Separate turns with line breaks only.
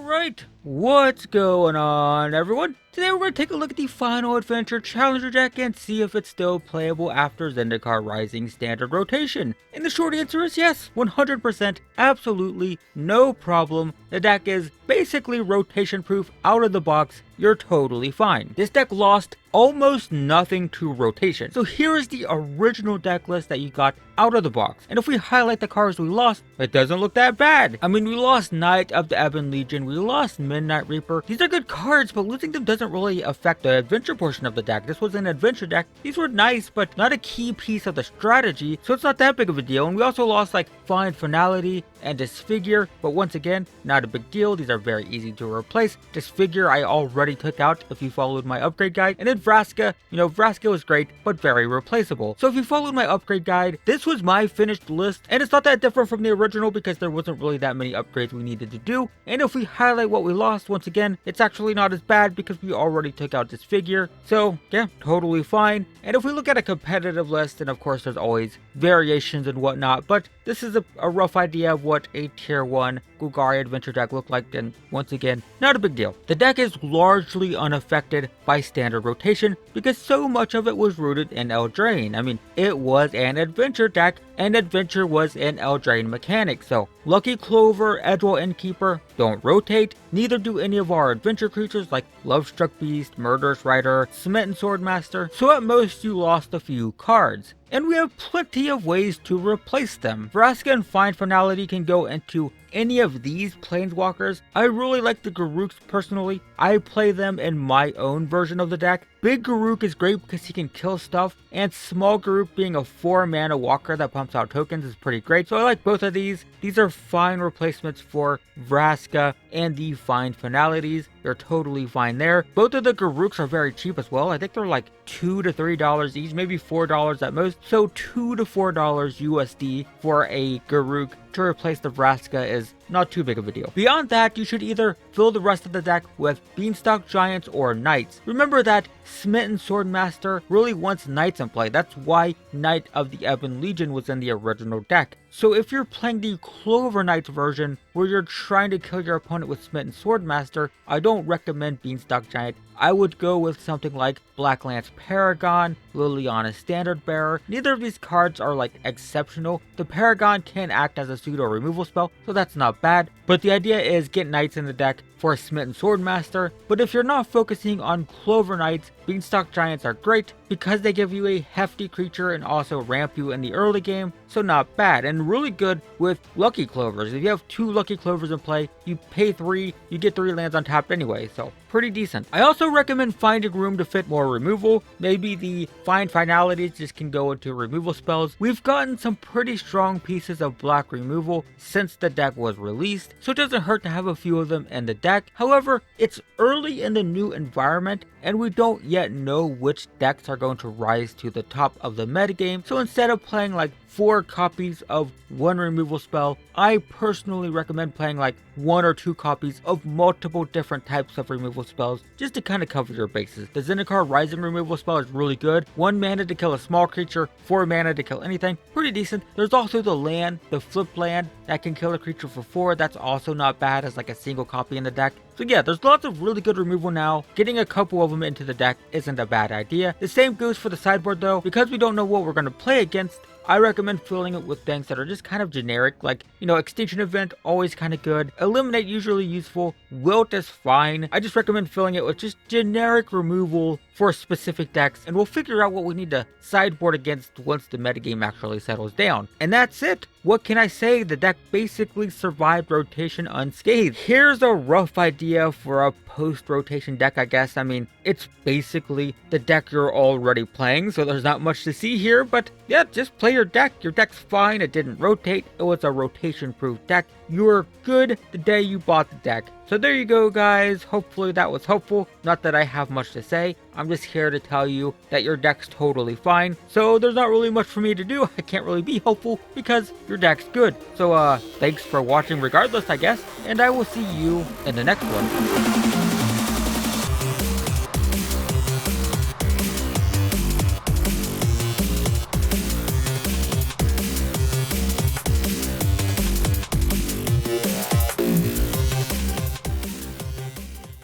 Alright, what's going on everyone? Today we're going to take a look at the Final Adventure Challenger deck and see if it's still playable after Zendikar Rising standard rotation. And the short answer is yes, 100%, absolutely, no problem. The deck is basically rotation proof out of the box, you're totally fine. This deck lost almost nothing to rotation. So here is the original deck list that you got out of the box. And if we highlight the cards we lost, it doesn't look that bad. I mean, we lost Knight of the Ebon Legion, we lost Midnight Reaper. These are good cards, but losing them doesn't really affect the adventure portion of the deck. This was an adventure deck. These were nice, but not a key piece of the strategy, so it's not that big of a deal. And we also lost like Find Finality and Disfigure, but once again, not a big deal. These are very easy to replace. Disfigure I already took out if you followed my upgrade guide. And then Vraska, Vraska was great, but very replaceable. So if you followed my upgrade guide, this was my finished list, and it's not that different from the original because there wasn't really that many upgrades we needed to do. And if we highlight what we lost, once again, it's actually not as bad because we already took out Disfigure. So yeah, totally fine. And if we look at a competitive list, and of course there's always variations and whatnot, but this is a rough idea of what a tier 1 Golgari adventure deck looked like, and once again, not a big deal. The deck is largely unaffected by standard rotation because so much of it was rooted in Eldraine. I mean, it was an adventure deck, and adventure was an Eldraine mechanic, so Lucky Clover, Edgewall Innkeeper don't rotate, neither do any of our adventure creatures like Lovestruck Beast, Murderous Rider, Smitten Swordmaster, so at most you lost a few cards. And we have plenty of ways to replace them. Vraska and Find Finality can go into any of these planeswalkers. I really like the Garruk's personally. I play them in my own version of the deck. Big Garruk is great because he can kill stuff, and Small Garruk being a 4-mana walker that pumps out tokens is pretty great, so I like both of these. These are fine replacements for Vraska and the Find Finalities. They're totally fine there. Both of the Garruks are very cheap as well. I think they're like $2 to $3 each, maybe $4 at most. So $2 to $4 USD for a Garruk to replace the Vraska is not too big of a deal. Beyond that, you should either fill the rest of the deck with Beanstalk Giants or Knights. Remember that Smitten Swordmaster really wants Knights in play. That's why Knight of the Ebon Legion was in the original deck. So if you're playing the Clover Knights version, where you're trying to kill your opponent with Smitten Swordmaster, I don't recommend Beanstalk Giant. I would go with something like Black Lance Paragon, Liliana Standard Bearer. Neither of these cards are like exceptional. The Paragon can act as a pseudo removal spell, so that's not bad. But the idea is get Knights in the deck for Smitten Swordmaster. But if you're not focusing on Clover Knights, Beanstalk Giants are great because they give you a hefty creature and also ramp you in the early game, so not bad. And really good with Lucky Clovers. If you have 2 Lucky Clovers in play, you pay 3, you get 3 lands on tap anyway, so pretty decent. I also recommend finding room to fit more removal. Maybe the Find Finalities just can go into removal spells. We've gotten some pretty strong pieces of black removal since the deck was released, so it doesn't hurt to have a few of them in the deck. However, it's early in the new environment, and we don't yet know which decks are going to rise to the top of the metagame, so instead of playing like 4 copies of one removal spell, I personally recommend playing like 1 or 2 copies of multiple different types of removal spells just to kind of cover your bases. The Zendikar Rising removal spell is really good. 1 mana to kill a small creature, 4 mana to kill anything. Pretty decent. There's also the land, the flip land that can kill a creature for 4. That's also not bad as like a single copy in the deck. So yeah, there's lots of really good removal now. Getting a couple of them into the deck isn't a bad idea. The same goes for the sideboard though. Because we don't know what we're going to play against, I recommend filling it with things that are just kind of generic, like, Extinction Event, always kind of good. Eliminate, usually useful. Wilt is fine. I just recommend filling it with just generic removal for specific decks, and we'll figure out what we need to sideboard against once the metagame actually settles down. And that's it. What can I say? The deck basically survived rotation unscathed. Here's a rough idea for a post-rotation deck, I guess. I mean, it's basically the deck you're already playing, so there's not much to see here, but yeah, just play your deck. Your deck's fine. It didn't rotate. It was a rotation-proof deck. You were good the day you bought the deck. So there you go, guys. Hopefully that was helpful. Not that I have much to say. I'm just here to tell you that your deck's totally fine. So there's not really much for me to do. I can't really be helpful because your deck's good. So thanks for watching regardless, I guess. And I will see you in the next one.